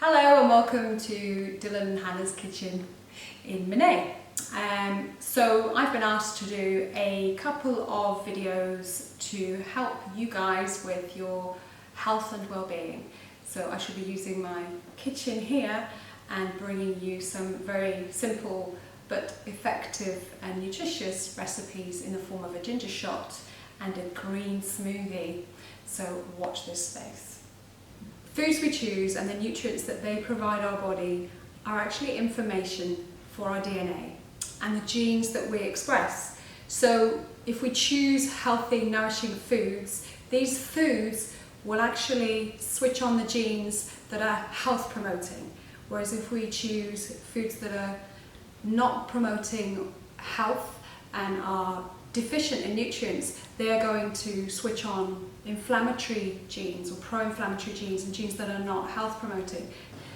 Hello and welcome to Dylan and Hannah's kitchen in Minay. So I've been asked to do a couple of videos to help you guys with your health and well-being. So I should be using my kitchen here and bringing you some very simple but effective and nutritious recipes in the form of a ginger shot and a green smoothie. So watch this space. Foods we choose and the nutrients that they provide our body are actually information for our DNA and the genes that we express. So if we choose healthy, nourishing foods, these foods will actually switch on the genes that are health promoting. Whereas if we choose foods that are not promoting health and are deficient in nutrients, they are going to switch on inflammatory genes or pro-inflammatory genes and genes that are not health promoting.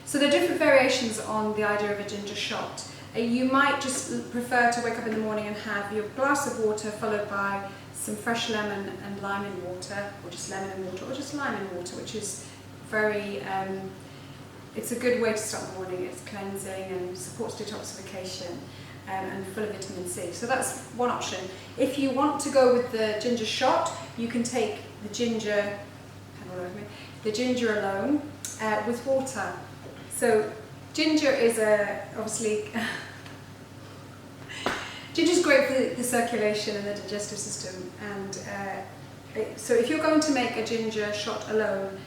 So there are different variations on the idea of a ginger shot. You might just prefer to wake up in the morning and have your glass of water followed by some fresh lemon and lime in water, or just lemon and water, or just lime in water, which is very, it's a good way to start the morning. It's cleansing and supports detoxification. And full of vitamin C. So that's one option. If you want to go with the ginger shot, you can take the ginger alone with water. So ginger is ginger's great for the circulation and the digestive system. And so if you're going to make a ginger shot alone,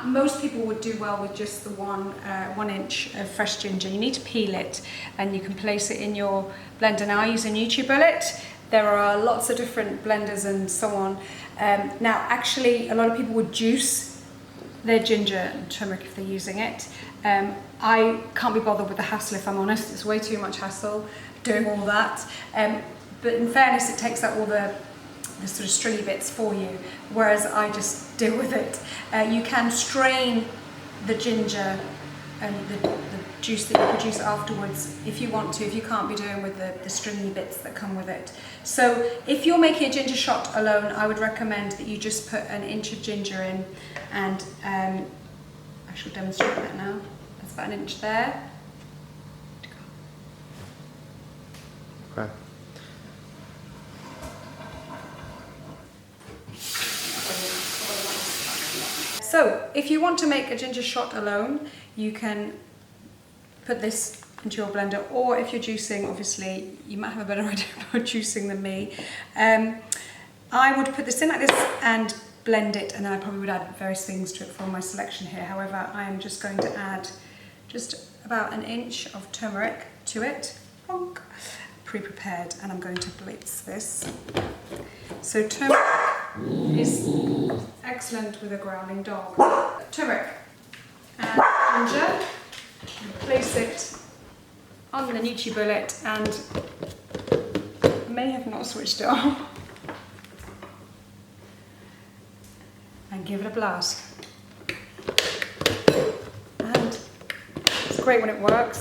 most people would do well with just the 1 inch of fresh ginger. You need to peel it and you can place it in your blender. Now I use a NutriBullet. There are lots of different blenders and so on. Now actually a lot of people would juice their ginger and turmeric if they're using it. I can't be bothered with the hassle, if I'm honest. It's way too much hassle doing all that. But in fairness, it takes out all the sort of stringy bits for you, whereas I just deal with it. You can strain the ginger and the juice that you produce afterwards if you want to, if you can't be doing with the stringy bits that come with it. So if you're making a ginger shot alone, I would recommend that you just put 1 inch of ginger in, and I shall demonstrate that now. That's about 1 inch there. Okay. So, if you want to make a ginger shot alone, you can put this into your blender, or if you're juicing, obviously, you might have a better idea about juicing than me. I would put this in like this and blend it, and then I probably would add various things to it for my selection here. However, I am just going to add just about 1 inch of turmeric to it, pre-prepared, and I'm going to blitz this. So turmeric is excellent with a growling dog. Turmeric and ginger, place it on the NutriBullet, and I may have not switched it on, and give it a blast. And it's great when it works.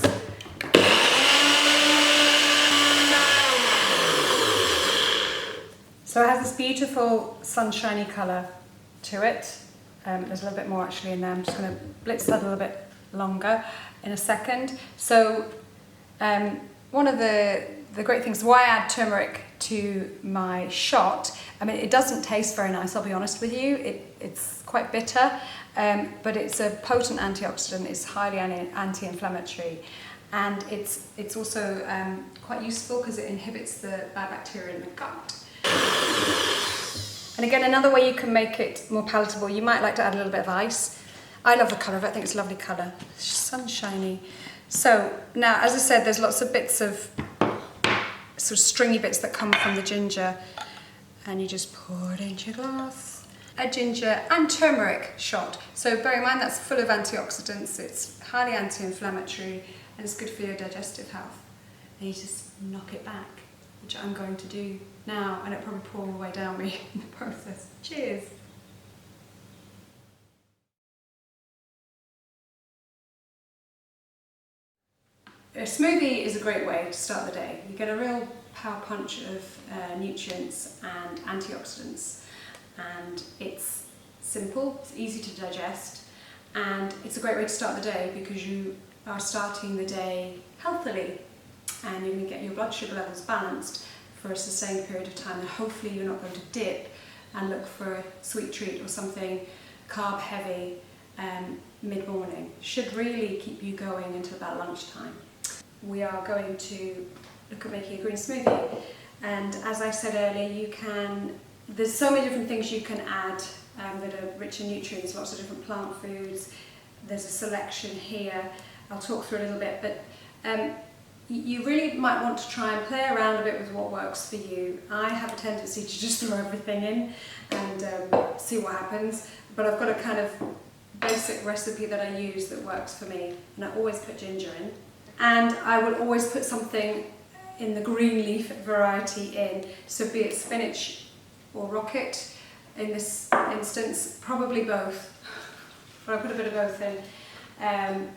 So it has this beautiful sunshiny colour to it. There's a little bit more actually in there. I'm just going to blitz that a little bit longer in a second. So one of the great things, why I add turmeric to my shot, I mean, it doesn't taste very nice, I'll be honest with you. It's quite bitter, but it's a potent antioxidant. It's highly anti-inflammatory. And it's also quite useful because it inhibits the bad bacteria in the gut. And again, another way you can make it more palatable, you might like to add a little bit of ice. I love the colour of it, I think it's a lovely colour. It's sunshiny. So now, as I said, there's lots of bits of sort of stringy bits that come from the ginger, and you just pour it into your glass. A ginger and turmeric shot. So bear in mind that's full of antioxidants, it's highly anti-inflammatory, and it's good for your digestive health. And you just knock it back, which I'm going to do now, and it'll probably pour all the way down me in the process. Cheers! A smoothie is a great way to start the day. You get a real power punch of nutrients and antioxidants, and it's simple, it's easy to digest, and it's a great way to start the day because you are starting the day healthily and you're going to get your blood sugar levels balanced for a sustained period of time, and hopefully you're not going to dip and look for a sweet treat or something carb heavy mid-morning. Should really keep you going until about lunchtime. We are going to look at making a green smoothie, and as I said earlier, there's so many different things you can add that are rich in nutrients, lots of different plant foods. There's a selection here. I'll talk through a little bit, but you really might want to try and play around a bit with what works for you. I have a tendency to just throw everything in and see what happens, but I've got a kind of basic recipe that I use that works for me, and I always put ginger in. And I will always put something in the green leaf variety in, so be it spinach or rocket. In this instance, probably both, but I put a bit of both in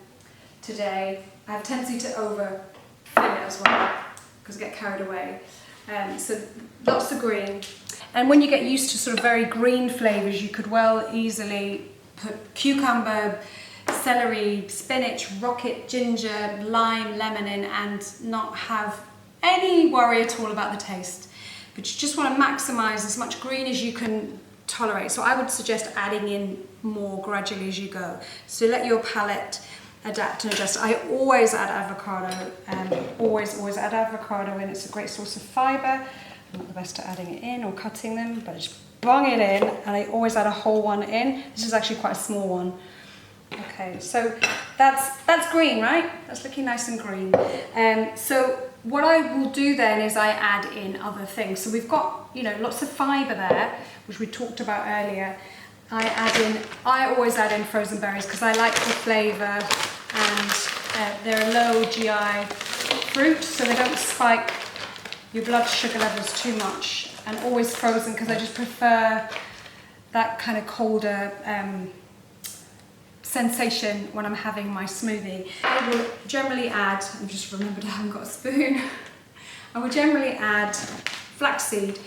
today. I have a tendency to overfill it as well, because I get carried away. So lots of green. And when you get used to sort of very green flavours, you could well easily put cucumber, celery, spinach, rocket, ginger, lime, lemon in and not have any worry at all about the taste. But you just want to maximise as much green as you can tolerate. So I would suggest adding in more gradually as you go. So let your palate adapt and adjust. I always add avocado, always add avocado in. It's a great source of fibre. I'm not the best at adding it in or cutting them, but I just bung it in, and I always add a whole one in. This is actually quite a small one. Okay, so that's green, right? That's looking nice and green. So what I will do then is I add in other things. So we've got, lots of fibre there, which we talked about earlier. I always add in frozen berries because I like the flavour, and they're a low GI fruit, so they don't spike your blood sugar levels too much, and always frozen because I just prefer that kind of colder sensation when I'm having my smoothie. I will generally add, I've just remembered I haven't got a spoon, I will generally add flaxseed.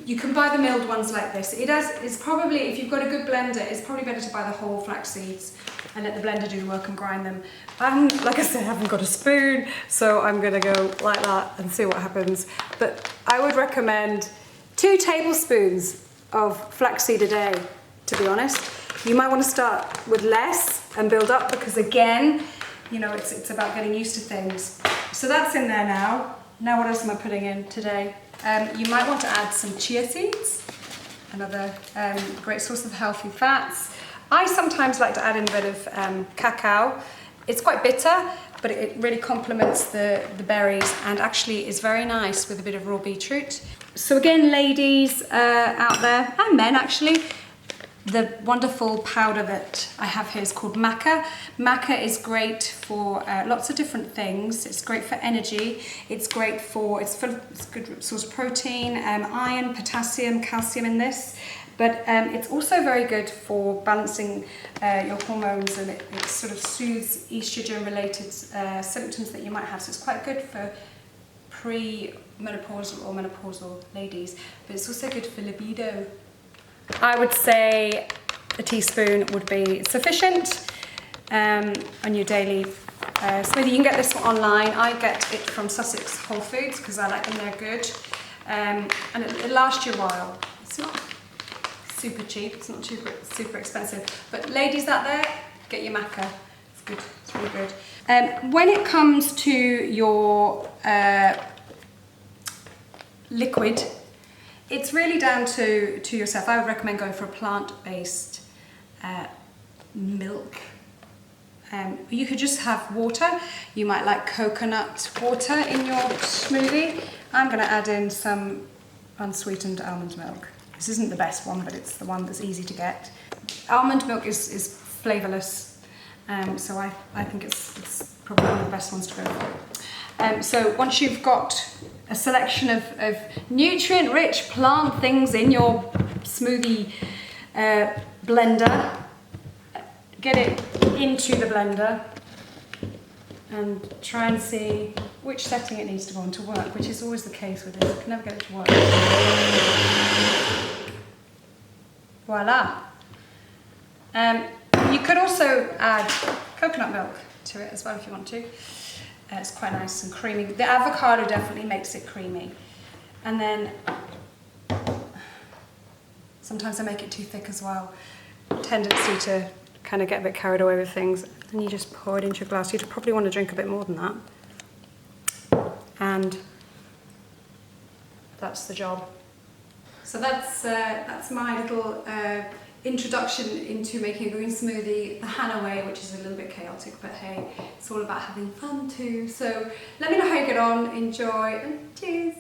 You can buy the milled ones like this. It's probably, if you've got a good blender, it's probably better to buy the whole flax seeds and let the blender do the work and grind them. Like I said, I haven't got a spoon, so I'm gonna go like that and see what happens. But I would recommend 2 tablespoons of flaxseed a day, to be honest. You might want to start with less and build up because again, it's about getting used to things. So that's in there now. Now what else am I putting in today? You might want to add some chia seeds, another great source of healthy fats. I sometimes like to add in a bit of cacao. It's quite bitter, but it really complements the berries and actually is very nice with a bit of raw beetroot. So again, ladies out there, and men actually, the wonderful powder that I have here is called maca. Maca is great for lots of different things. It's great for energy. It's great for, it's a good source of protein, iron, potassium, calcium in this. But it's also very good for balancing your hormones, and it sort of soothes estrogen-related symptoms that you might have. So it's quite good for pre-menopausal or menopausal ladies. But it's also good for libido. I would say a teaspoon would be sufficient on your daily smoothie. You can get this one online. I get it from Sussex Whole Foods because I like them, they're good. And it lasts you a while. It's not super cheap, it's not super expensive. But ladies out there, get your maca. It's good, it's really good. When it comes to your liquid, it's really down to yourself. I would recommend going for a plant-based milk. You could just have water. You might like coconut water in your smoothie. I'm going to add in some unsweetened almond milk. This isn't the best one, but it's the one that's easy to get. Almond milk is flavourless, so I think it's probably one of the best ones to go for. So once you've got a selection of nutrient-rich plant things in your smoothie blender, get it into the blender and try and see which setting it needs to go on to work, which is always the case with this. I can never get it to work. Voila. You could also add coconut milk to it as well if you want to. It's quite nice and creamy. The avocado definitely makes it creamy. And then sometimes I make it too thick as well. Tendency to kind of get a bit carried away with things. And you just pour it into your glass. You'd probably want to drink a bit more than that. And that's the job. So that's my little introduction into making a green smoothie the Hannah way, which is a little bit chaotic, but hey, it's all about having fun too. So let me know how you get on, enjoy, and cheers!